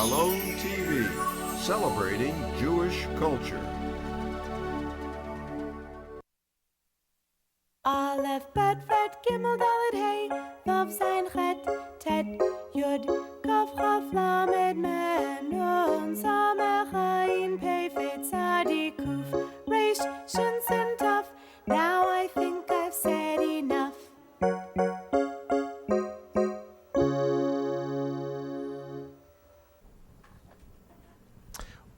Shalom TV, celebrating Jewish culture. Aleph-Bet, Ret, Gimel, Dalet, Hey, Vav, Zayin, Chet, Tet, Yud, Kaf, Chaf, Lamed, Mem, Nun, Samech, Ayin, Pei, Fet, Tzadi, Kuf, Reish, Shin, Sin, Taf. Now I think I've said enough.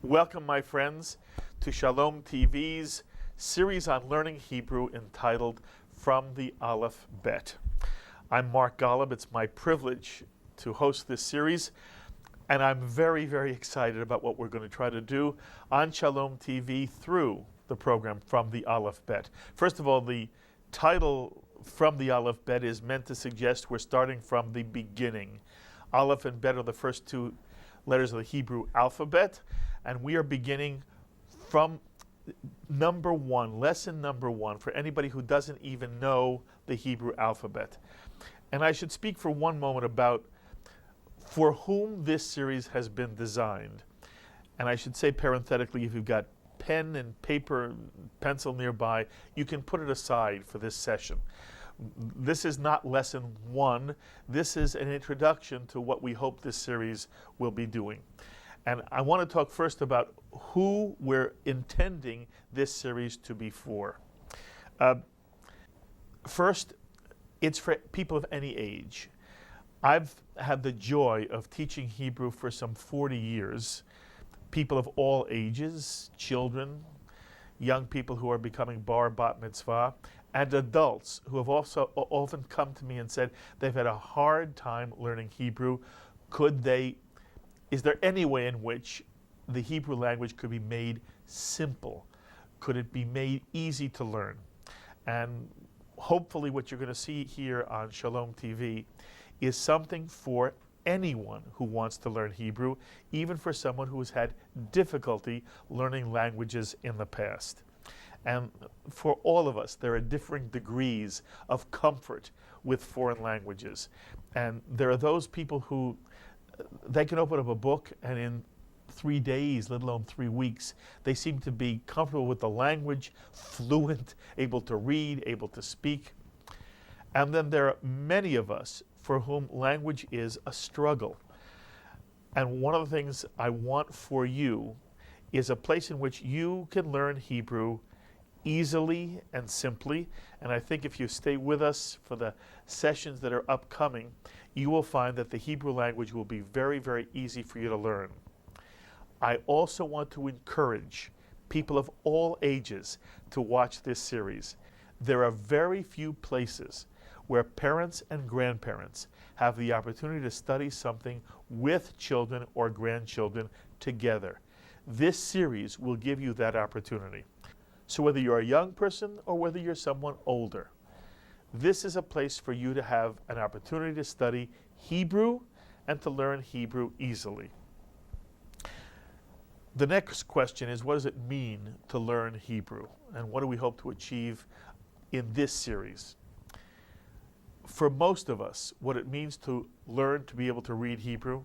Welcome, my friends, to Shalom TV's series on learning Hebrew entitled From the Aleph-Bet. I'm Mark Golub. It's my privilege to host this series, and I'm very, very excited about what we're going to try to do on Shalom TV through the program From the Aleph-Bet. First of all, the title From the Aleph-Bet is meant to suggest we're starting from the beginning. Aleph and Bet are the first two letters of the Hebrew alphabet, and we are beginning from number one, lesson number one, for anybody who doesn't even know the Hebrew alphabet. And I should speak for one moment about for whom this series has been designed. And I should say parenthetically, if you've got pen and paper, pencil nearby, you can put it aside for this session. This is not lesson one. This is an introduction to what we hope this series will be doing. And I want to talk first about who we're intending this series to be for. First, it's for people of any age. I've had the joy of teaching Hebrew for some 40 years. People of all ages, children, young people who are becoming bar, bat mitzvah, and adults who have also often come to me and said they've had a hard time learning Hebrew. Is there any way in which the Hebrew language could be made simple? Could it be made easy to learn? And hopefully what you're going to see here on Shalom TV is something for anyone who wants to learn Hebrew, even for someone who has had difficulty learning languages in the past. And for all of us, there are differing degrees of comfort with foreign languages. And there are those people who they can open up a book and in 3 days, let alone 3 weeks, they seem to be comfortable with the language, fluent, able to read, able to speak. And then there are many of us for whom language is a struggle. And one of the things I want for you is a place in which you can learn Hebrew easily and simply. And I think if you stay with us for the sessions that are upcoming, you will find that the Hebrew language will be very, very easy for you to learn. I also want to encourage people of all ages to watch this series. There are very few places where parents and grandparents have the opportunity to study something with children or grandchildren together. This series will give you that opportunity. So whether you're a young person or whether you're someone older, this is a place for you to have an opportunity to study Hebrew and to learn Hebrew easily. The next question is, what does it mean to learn Hebrew? And what do we hope to achieve in this series? For most of us, what it means to learn to be able to read Hebrew,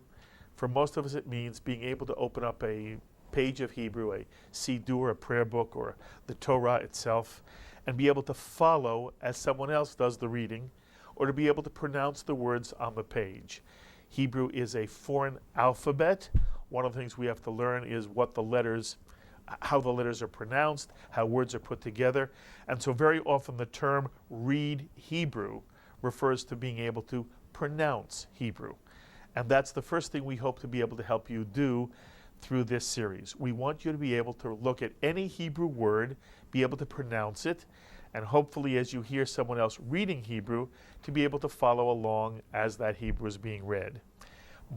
for most of us it means being able to open up a page of Hebrew, a Siddur, a prayer book, or the Torah itself, and be able to follow as someone else does the reading, or to be able to pronounce the words on the page. Hebrew is a foreign alphabet. One of the things we have to learn is how the letters are pronounced, how words are put together. And so very often the term read Hebrew refers to being able to pronounce Hebrew. And that's the first thing we hope to be able to help you do through this series. We want you to be able to look at any Hebrew word, be able to pronounce it, and hopefully as you hear someone else reading Hebrew, to be able to follow along as that Hebrew is being read.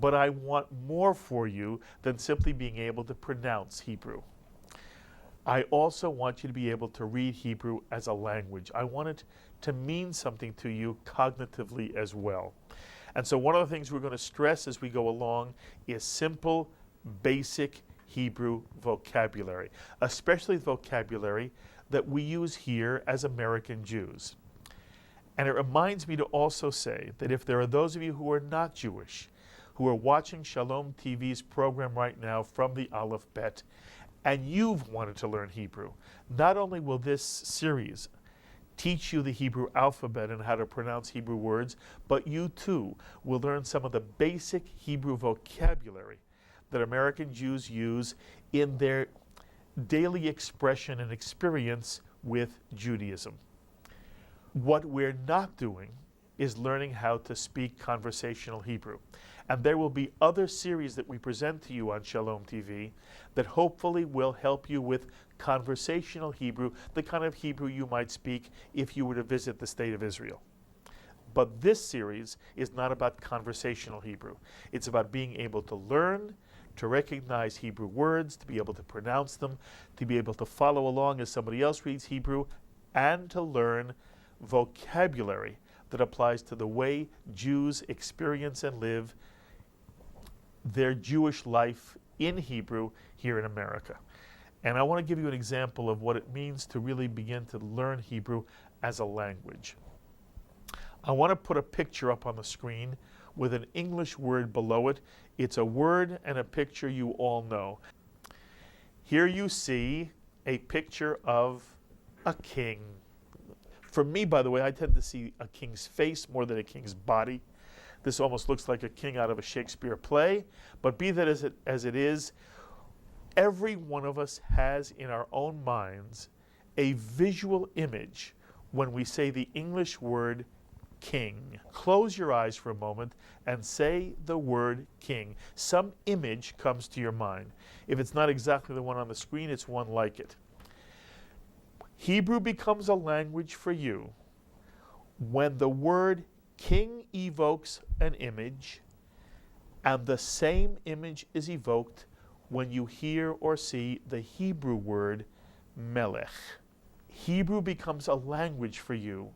But I want more for you than simply being able to pronounce Hebrew. I also want you to be able to read Hebrew as a language. I want it to mean something to you cognitively as well. And so one of the things we're going to stress as we go along is simple, basic Hebrew vocabulary, especially the vocabulary that we use here as American Jews. And it reminds me to also say that if there are those of you who are not Jewish, who are watching Shalom TV's program right now from the Aleph-Bet, and you've wanted to learn Hebrew. Not only will this series teach you the Hebrew alphabet and how to pronounce Hebrew words, but you too will learn some of the basic Hebrew vocabulary that American Jews use in their daily expression and experience with Judaism. What we're not doing is learning how to speak conversational Hebrew. And there will be other series that we present to you on Shalom TV that hopefully will help you with conversational Hebrew, the kind of Hebrew you might speak if you were to visit the state of Israel. But this series is not about conversational Hebrew. It's about being able to learn, to recognize Hebrew words, to be able to pronounce them, to be able to follow along as somebody else reads Hebrew, and to learn vocabulary that applies to the way Jews experience and live their Jewish life in Hebrew here in America. And I want to give you an example of what it means to really begin to learn Hebrew as a language. I want to put a picture up on the screen with an English word below it. It's a word and a picture you all know. Here you see a picture of a king. For me, by the way, I tend to see a king's face more than a king's body. This almost looks like a king out of a Shakespeare play, but be that as it is, every one of us has in our own minds a visual image when we say the English word king. Close your eyes for a moment and say the word king. Some image comes to your mind. If it's not exactly the one on the screen, it's one like it. Hebrew becomes a language for you when the word king evokes an image, and the same image is evoked when you hear or see the Hebrew word melech. Hebrew becomes a language for you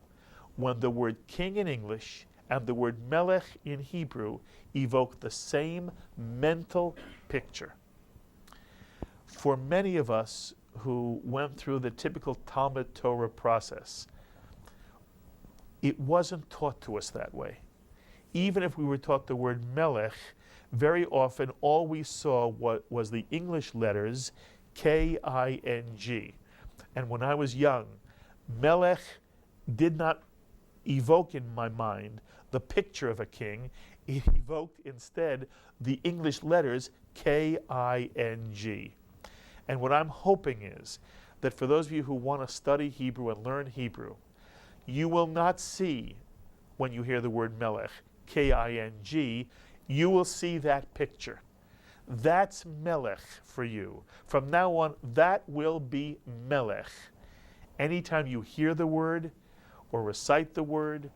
when the word king in English and the word melech in Hebrew evoke the same mental picture. For many of us who went through the typical Talmud Torah process, it wasn't taught to us that way. Even if we were taught the word melech, very often all we saw was the English letters K-I-N-G. And when I was young, melech did not evoke in my mind the picture of a king. It evoked instead the English letters K-I-N-G. And what I'm hoping is that for those of you who want to study Hebrew and learn Hebrew, you will not see, when you hear the word melech, K-I-N-G, you will see that picture. That's melech for you. From now on, that will be melech. Anytime you hear the word or recite the word,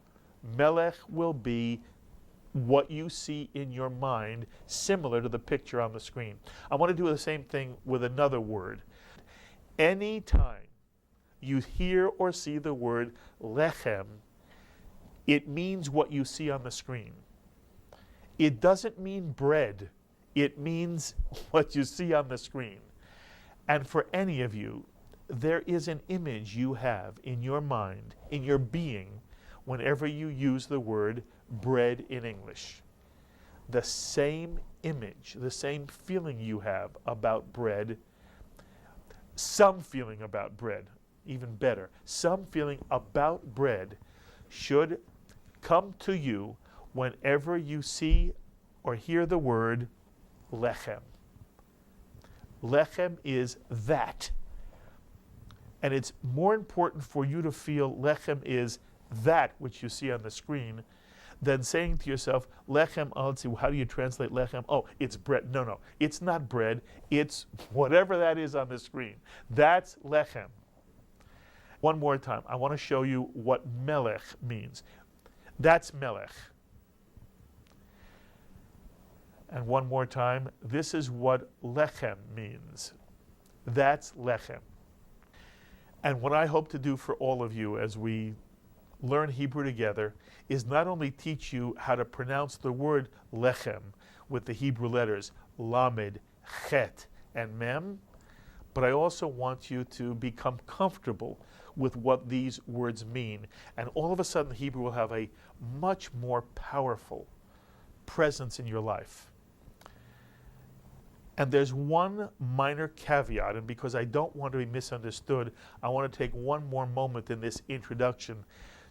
melech will be what you see in your mind, similar to the picture on the screen. I want to do the same thing with another word. Anytime you hear or see the word lechem, it means what you see on the screen. It doesn't mean bread. It means what you see on the screen. And for any of you, there is an image you have in your mind, in your being, whenever you use the word bread in English. The same image, the same feeling you have about bread, some feeling about bread, even better, some feeling about bread should come to you whenever you see or hear the word lechem. Lechem is that. And it's more important for you to feel lechem is that which you see on the screen than saying to yourself, lechem, let's see, how do you translate lechem? Oh, it's bread. No, it's not bread. It's whatever that is on the screen. That's lechem. One more time, I want to show you what melech means. That's melech. And one more time, this is what lechem means. That's lechem. And what I hope to do for all of you as we learn Hebrew together is not only teach you how to pronounce the word lechem with the Hebrew letters lamed, chet, and mem, but I also want you to become comfortable with what these words mean. And all of a sudden, Hebrew will have a much more powerful presence in your life. And there's one minor caveat, and because I don't want to be misunderstood, I want to take one more moment in this introduction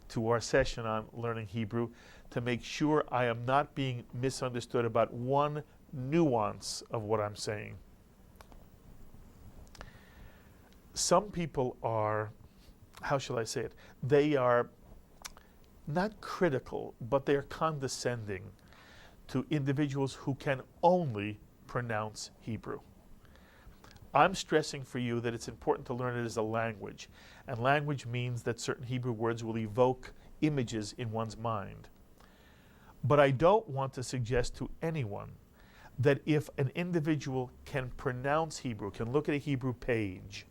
to our session on learning Hebrew to make sure I am not being misunderstood about one nuance of what I'm saying. Some people are, how shall I say it? They are not critical, but they are condescending to individuals who can only pronounce Hebrew. I'm stressing for you that it's important to learn it as a language, and language means that certain Hebrew words will evoke images in one's mind. But I don't want to suggest to anyone that if an individual can pronounce Hebrew, can look at a Hebrew page,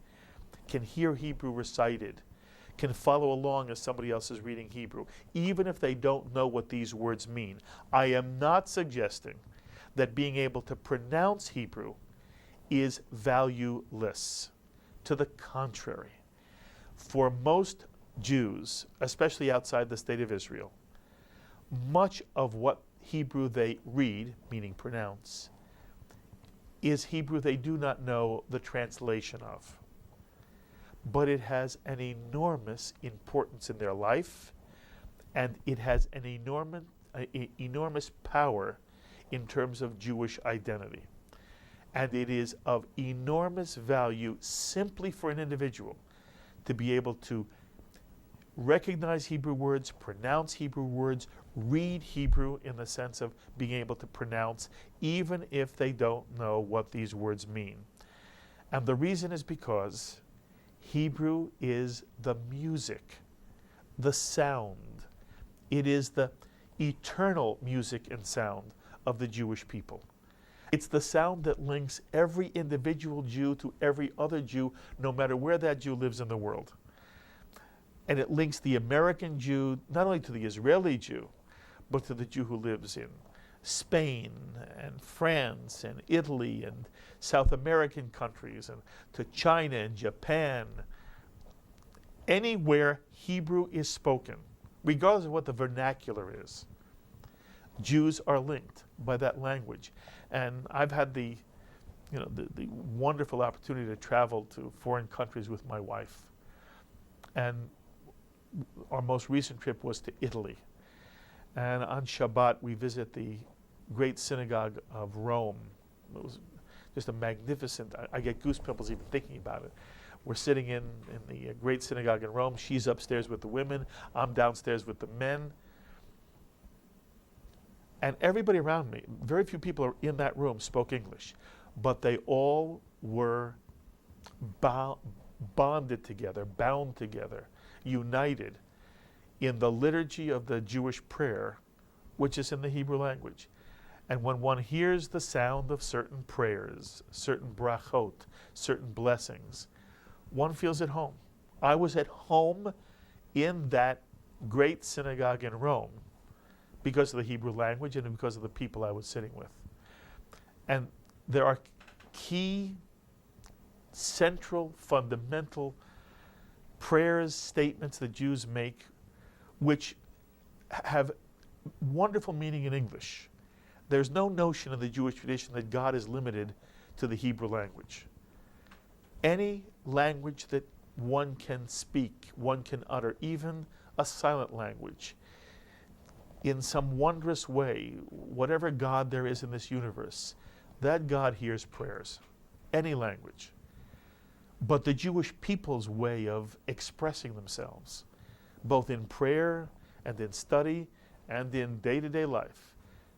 can hear Hebrew recited, can follow along as somebody else is reading Hebrew, even if they don't know what these words mean. I am not suggesting that being able to pronounce Hebrew is valueless. To the contrary, for most Jews, especially outside the state of Israel, much of what Hebrew they read, meaning pronounce, is Hebrew they do not know the translation of. But it has an enormous importance in their life, and it has an enormous power in terms of Jewish identity. And it is of enormous value simply for an individual to be able to recognize Hebrew words, pronounce Hebrew words, read Hebrew in the sense of being able to pronounce, even if they don't know what these words mean. And the reason is because Hebrew is the music, the sound. It is the eternal music and sound of the Jewish people. It's the sound that links every individual Jew to every other Jew, no matter where that Jew lives in the world. And it links the American Jew not only to the Israeli Jew, but to the Jew who lives in Spain and France and Italy and South American countries, and to China and Japan. Anywhere Hebrew is spoken, regardless of what the vernacular is, Jews are linked by that language. And I've had the wonderful opportunity to travel to foreign countries with my wife. And our most recent trip was to Italy. And on Shabbat, we visit the great synagogue of Rome. It was just a magnificent, I get goosebumps even thinking about it. We're sitting in the great synagogue in Rome. She's upstairs with the women. I'm downstairs with the men. And everybody around me, very few people in that room spoke English, but they all were bonded together, bound together, united in the liturgy of the Jewish prayer, which is in the Hebrew language. And when one hears the sound of certain prayers, certain brachot, certain blessings, one feels at home. I was at home in that great synagogue in Rome because of the Hebrew language and because of the people I was sitting with. And there are key, central, fundamental prayers, statements that Jews make, which have wonderful meaning in English. There's no notion in the Jewish tradition that God is limited to the Hebrew language. Any language that one can speak, one can utter, even a silent language, in some wondrous way, whatever God there is in this universe, that God hears prayers, any language. But the Jewish people's way of expressing themselves, both in prayer and in study and in day-to-day life,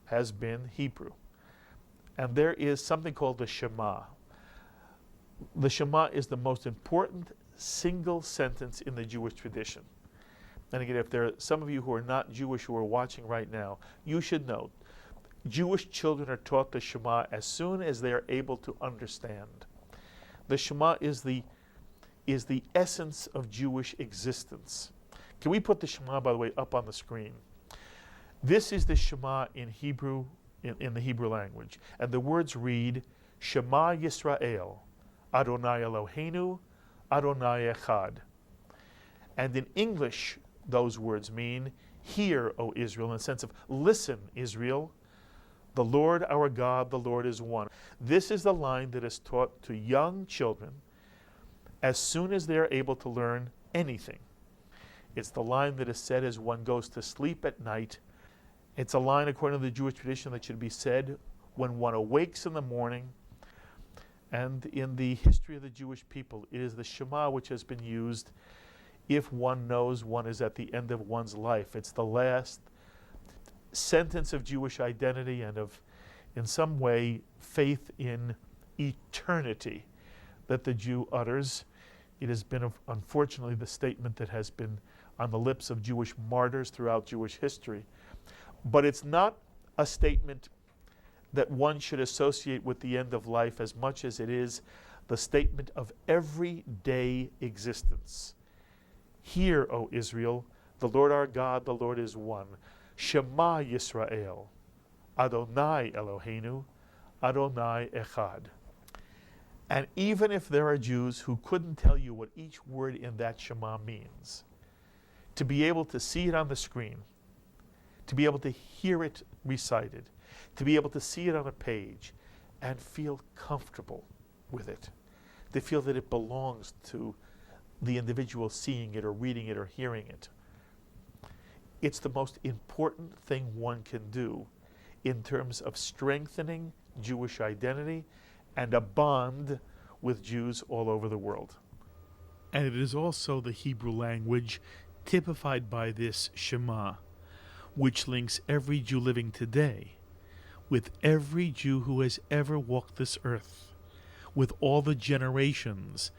has been Hebrew. And there is something called the Shema. The Shema is the most important single sentence in the Jewish tradition. And again, if there are some of you who are not Jewish who are watching right now, you should know, Jewish children are taught the Shema as soon as they are able to understand. The Shema is the essence of Jewish existence. Can we put the Shema, by the way, up on the screen? This is the Shema in Hebrew, in the Hebrew language. And the words read, Shema Yisrael, Adonai Eloheinu, Adonai Echad. And in English, those words mean, hear, O Israel, in the sense of listen, Israel, The Lord our God, the Lord is one. This is the line that is taught to young children as soon as they are able to learn anything. It's the line that is said as one goes to sleep at night. It's a line, according to the Jewish tradition, that should be said when one awakes in the morning. And in the history of the Jewish people, it is the Shema which has been used if one knows one is at the end of one's life. It's the last sentence of Jewish identity and of, in some way, faith in eternity that the Jew utters. It has been, unfortunately, the statement that has been on the lips of Jewish martyrs throughout Jewish history. But it's not a statement that one should associate with the end of life as much as it is the statement of everyday existence. Hear, O Israel, the Lord our God, the Lord is one. Shema Yisrael, Adonai Eloheinu, Adonai Echad. And even if there are Jews who couldn't tell you what each word in that Shema means, to be able to see it on the screen, to be able to hear it recited, to be able to see it on a page and feel comfortable with it, to feel that it belongs to the individual seeing it or reading it or hearing it. It's the most important thing one can do in terms of strengthening Jewish identity and a bond with Jews all over the world. And it is also the Hebrew language typified by this Shema, which links every Jew living today with every Jew who has ever walked this earth, with all the generations,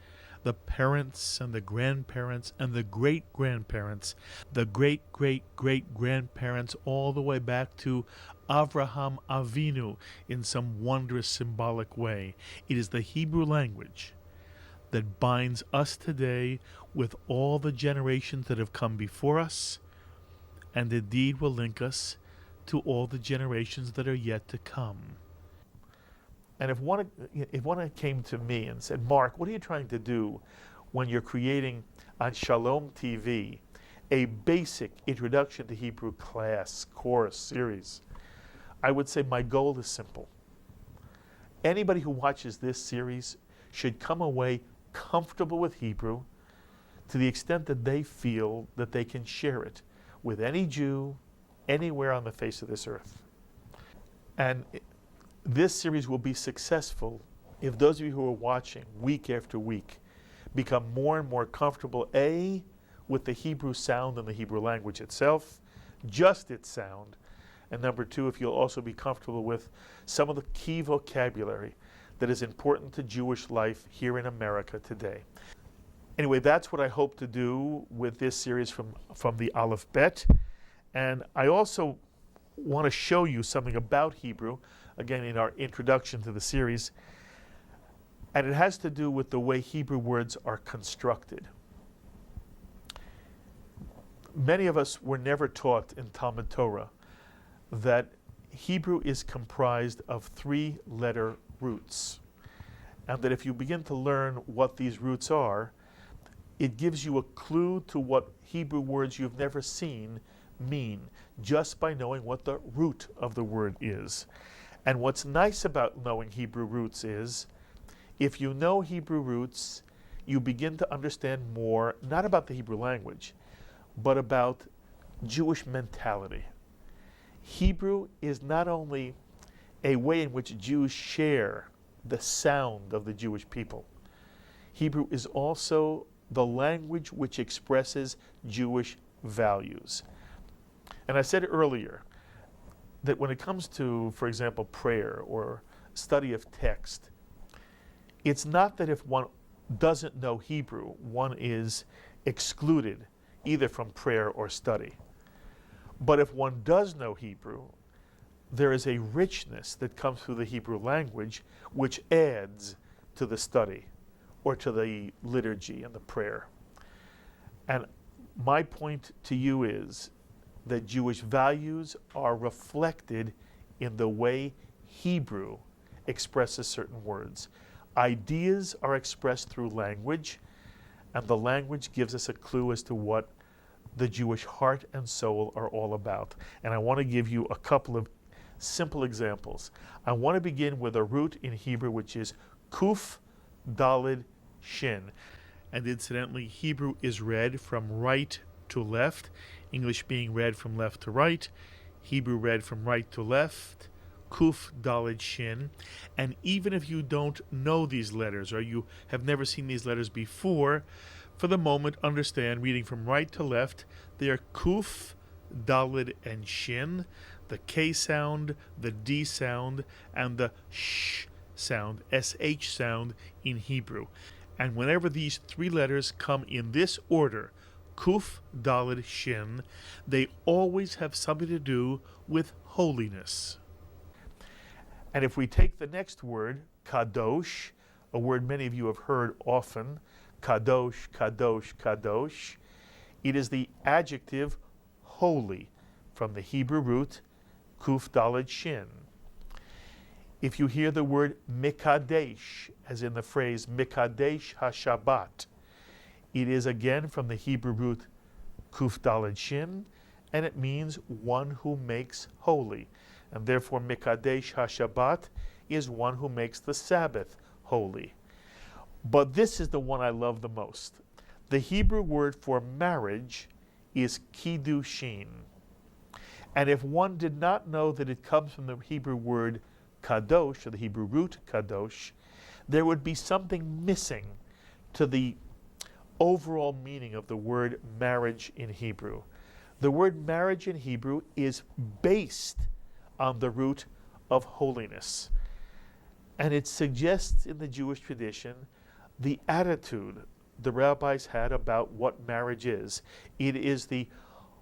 the parents and the grandparents and the great-grandparents, the great-great-great-grandparents, all the way back to Avraham Avinu in some wondrous symbolic way. It is the Hebrew language that binds us today with all the generations that have come before us, and indeed will link us to all the generations that are yet to come. And if one came to me and said, Mark, what are you trying to do when you're creating on Shalom TV a basic introduction to Hebrew class, course, series? I would say my goal is simple. Anybody who watches this series should come away comfortable with Hebrew to the extent that they feel that they can share it with any Jew anywhere on the face of this earth. And this series will be successful if those of you who are watching week after week become more and more comfortable, A, with the Hebrew sound and the Hebrew language itself, just its sound, and number two, if you'll also be comfortable with some of the key vocabulary that is important to Jewish life here in America today. Anyway, that's what I hope to do with this series from the Aleph-Bet. And I also want to show you something about Hebrew, again, in our introduction to the series. And it has to do with the way Hebrew words are constructed. Many of us were never taught in Talmud Torah that Hebrew is comprised of 3-letter roots. And that if you begin to learn what these roots are, it gives you a clue to what Hebrew words you've never seen mean, just by knowing what the root of the word is. And what's nice about knowing Hebrew roots is, if you know Hebrew roots, you begin to understand more, not about the Hebrew language, but about Jewish mentality. Hebrew is not only a way in which Jews share the sound of the Jewish people. Hebrew is also the language which expresses Jewish values. And I said earlier that when it comes to, for example, prayer or study of text, it's not that if one doesn't know Hebrew, one is excluded either from prayer or study. But if one does know Hebrew, there is a richness that comes through the Hebrew language which adds to the study or to the liturgy and the prayer. And my point to you is that Jewish values are reflected in the way Hebrew expresses certain words. Ideas are expressed through language, and the language gives us a clue as to what the Jewish heart and soul are all about. And I want to give you a couple of simple examples. I want to begin with a root in Hebrew which is kuf dalid shin. And incidentally, Hebrew is read from right to left, English being read from left to right, Hebrew read from right to left, kuf dalid shin. And even if you don't know these letters or you have never seen these letters before, for the moment understand, reading from right to left, they are kuf, dalid, and shin, the K sound, the D sound, and the sh sound, SH sound in Hebrew. And whenever these three letters come in this order, kuf, dalid, shin, they always have something to do with holiness. And if we take the next word, kadosh, a word many of you have heard often, kadosh, kadosh, kadosh, it is the adjective holy from the Hebrew root kuf, dalid, shin. If you hear the word mikadesh, as in the phrase mikadesh ha-Shabbat, it is again from the Hebrew root kuf, dalid, shin, and it means one who makes holy. And therefore mikadesh ha-Shabbat is one who makes the Sabbath holy. But this is the one I love the most. The Hebrew word for marriage is kiddushin. And if one did not know that it comes from the Hebrew word kadosh, or the Hebrew root kadosh, there would be something missing to the overall meaning of the word marriage in Hebrew. The word marriage in Hebrew is based on the root of holiness. And it suggests in the Jewish tradition the attitude the rabbis had about what marriage is. It is the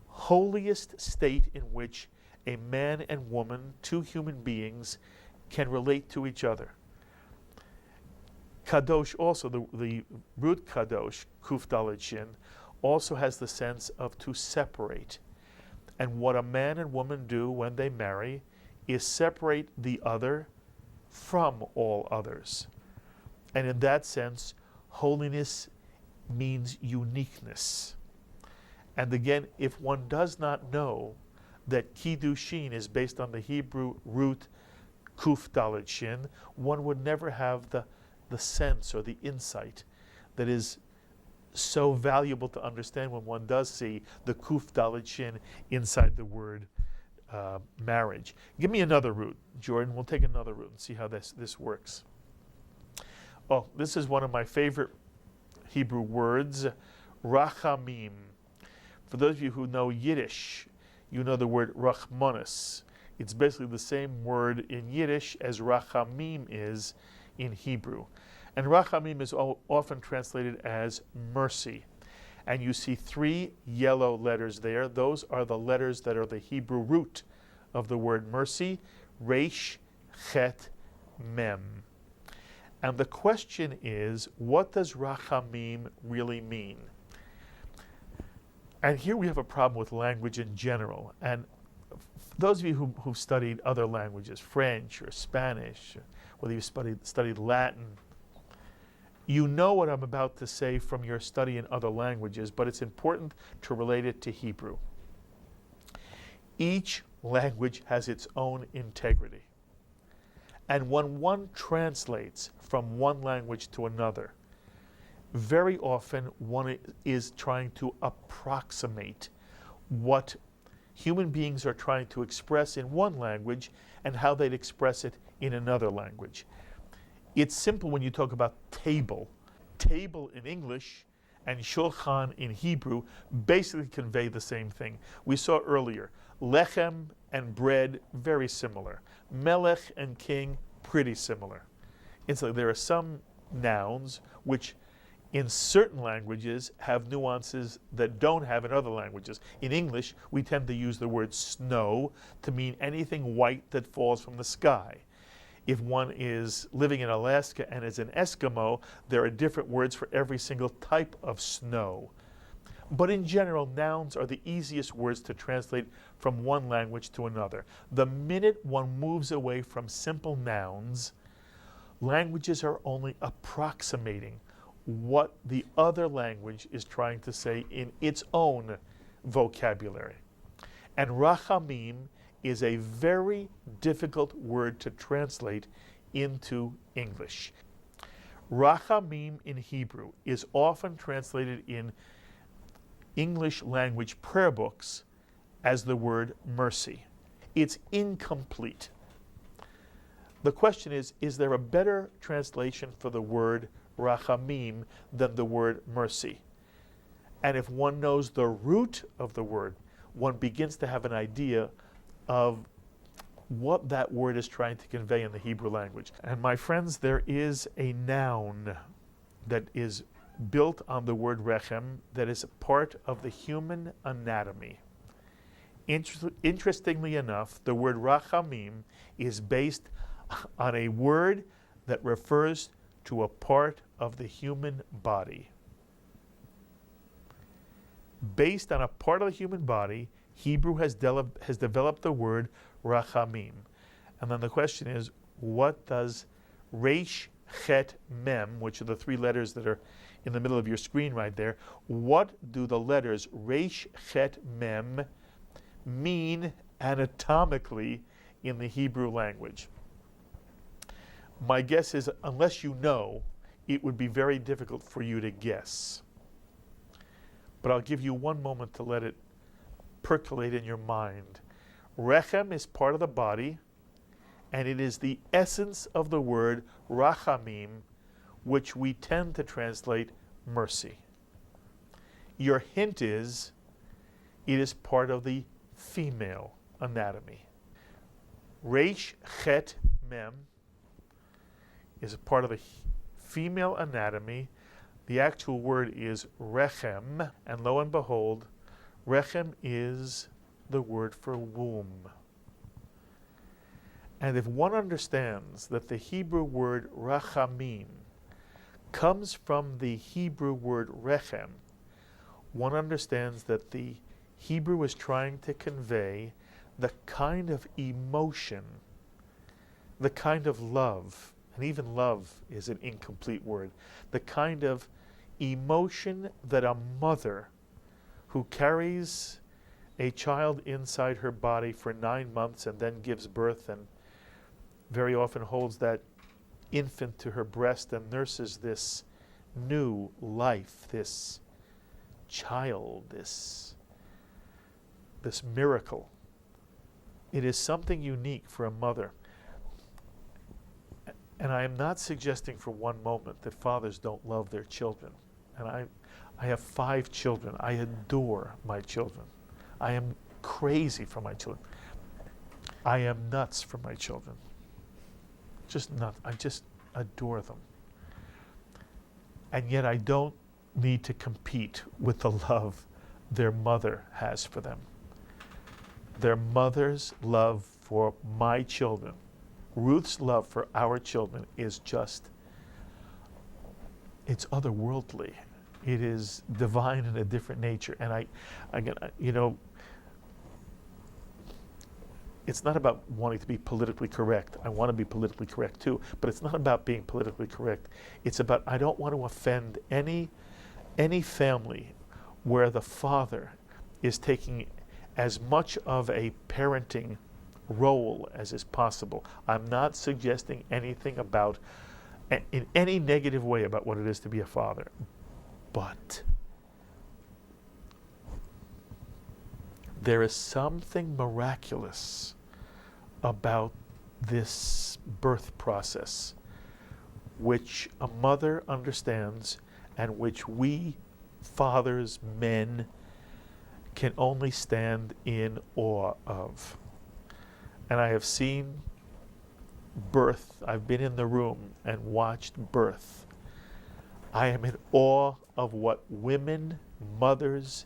holiest state in which a man and woman, two human beings, can relate to each other. Kadosh also, the root kadosh, kuf, dalid, shin, also has the sense of to separate. And what a man and woman do when they marry is separate the other from all others. And in that sense, holiness means uniqueness. And again, if one does not know that kiddushin is based on the Hebrew root kuf, dalid, shin, one would never have the sense or the insight that is so valuable to understand when one does see the kuf, dalid, shin inside the word marriage. Give me another root, Jordan. We'll take another root and see how this works. Oh, this is one of my favorite Hebrew words, rachamim. For those of you who know Yiddish, you know the word rachmanis. It's basically the same word in Yiddish as rachamim is in Hebrew. And rachamim is often translated as mercy. And you see three yellow letters there. Those are the letters that are the Hebrew root of the word mercy, resh, chet, mem. And the question is, what does rachamim really mean? And here we have a problem with language in general. And those of you who've studied other languages, French or Spanish, whether you've studied Latin, you know what I'm about to say from your study in other languages, but it's important to relate it to Hebrew. Each language has its own integrity. And when one translates from one language to another, very often one is trying to approximate what human beings are trying to express in one language and how they'd express it in another language. It's simple when you talk about table. Table in English and shulchan in Hebrew basically convey the same thing. We saw earlier, lechem and bread, very similar. Melech and king, pretty similar. There are some nouns which in certain languages have nuances that don't have in other languages. In English, we tend to use the word snow to mean anything white that falls from the sky. If one is living in Alaska and is an Eskimo, there are different words for every single type of snow. But in general, nouns are the easiest words to translate from one language to another. The minute one moves away from simple nouns, languages are only approximating what the other language is trying to say in its own vocabulary. And rachamim is a very difficult word to translate into English. Rachamim in Hebrew is often translated in English language prayer books as the word mercy. It's incomplete. The question is there a better translation for the word rachamim than the word mercy? And if one knows the root of the word, one begins to have an idea of what that word is trying to convey in the Hebrew language. And my friends, there is a noun that is built on the word rechem that is a part of the human anatomy. Interestingly enough, the word rachamim is based on a word that refers to a part of the human body. Based on a part of the human body, Hebrew has developed the word rachamim. And then the question is, what does resh, chet, mem, which are the three letters that are in the middle of your screen right there, what do the letters resh, chet, mem mean anatomically in the Hebrew language? My guess is, unless you know, it would be very difficult for you to guess. But I'll give you one moment to let it percolate in your mind. Rechem is part of the body, and it is the essence of the word rachamim, which we tend to translate mercy. Your hint is, it is part of the female anatomy. Resh, chet, mem is a part of the female anatomy. The actual word is rechem, and lo and behold, rechem is the word for womb. And if one understands that the Hebrew word rachamim comes from the Hebrew word rechem, one understands that the Hebrew is trying to convey the kind of emotion, the kind of love, and even love is an incomplete word, the kind of emotion that a mother who carries a child inside her body for 9 months and then gives birth and very often holds that infant to her breast and nurses this new life, this child, this miracle. It is something unique for a mother. And I am not suggesting for one moment that fathers don't love their children. And I have 5 children. I adore my children. I am crazy for my children. I am nuts for my children. Just nuts. I just adore them. And yet I don't need to compete with the love their mother has for them. Their mother's love for my children, Ruth's love for our children, is just, it's otherworldly. It is divine in a different nature. And it's not about wanting to be politically correct. I want to be politically correct too, but it's not about being politically correct. It's about, I don't want to offend any family where the father is taking as much of a parenting role as is possible. I'm not suggesting anything about, in any negative way about what it is to be a father. But there is something miraculous about this birth process, which a mother understands and which we fathers, men, can only stand in awe of. And I have seen birth. I've been in the room and watched birth. I am in awe of what women, mothers,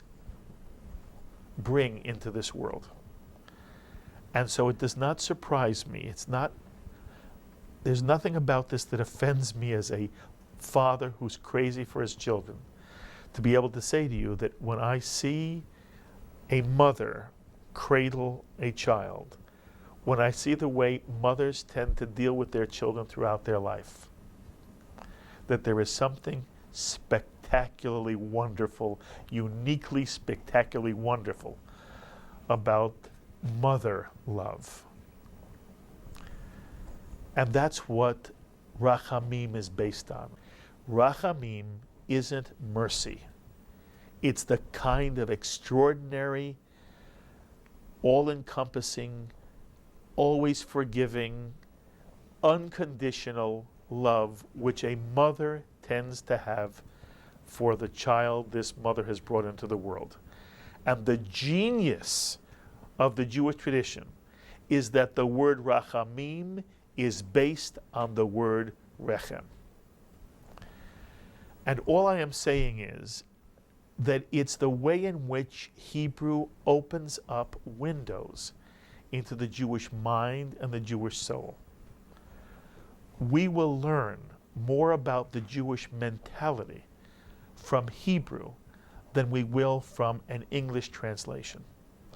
bring into this world. And so it does not surprise me. There's nothing about this that offends me as a father who's crazy for his children, to be able to say to you that when I see a mother cradle a child, when I see the way mothers tend to deal with their children throughout their life, that there is something spectacularly wonderful, uniquely spectacularly wonderful about mother love. And that's what Rachamim is based on. Rachamim isn't mercy. It's the kind of extraordinary, all-encompassing, always forgiving, unconditional love which a mother tends to have for the child this mother has brought into the world. And the genius of the Jewish tradition is that the word rachamim is based on the word rechem. And all I am saying is that it's the way in which Hebrew opens up windows into the Jewish mind and the Jewish soul. We will learn more about the Jewish mentality from Hebrew than we will from an English translation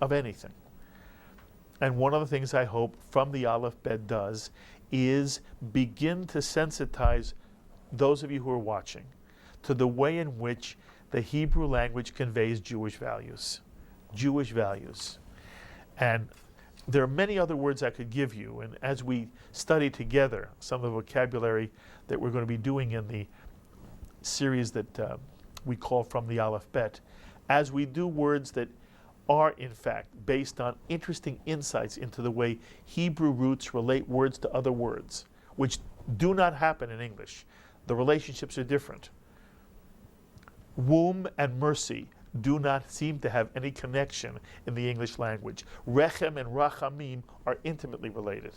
of anything. And one of the things I hope from the Aleph-Bet does is begin to sensitize those of you who are watching to the way in which the Hebrew language conveys Jewish values. Jewish values. And there are many other words I could give you, and as we study together some of the vocabulary that we're going to be doing in the series that we call From the Aleph-Bet, as we do words that are in fact based on interesting insights into the way Hebrew roots relate words to other words, which do not happen in English. The relationships are different. Womb and mercy do not seem to have any connection in the English language. Rechem and rachamim are intimately related.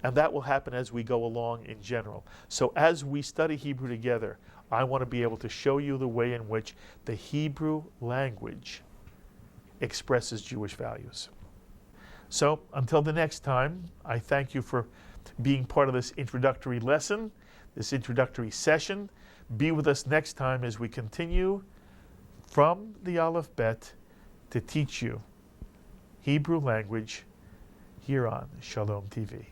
And that will happen as we go along in general. So as we study Hebrew together, I want to be able to show you the way in which the Hebrew language expresses Jewish values. So until the next time, I thank you for being part of this introductory lesson, this introductory session. Be with us next time as we continue from the Aleph-Bet to teach you Hebrew language here on Shalom TV.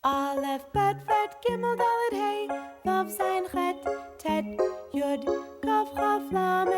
Aleph, Bet, Ret, Gimel, Dalet, Hey, Vav, Zayin, Chet, Tet, Yud, Kaf, Chaf, Lamed,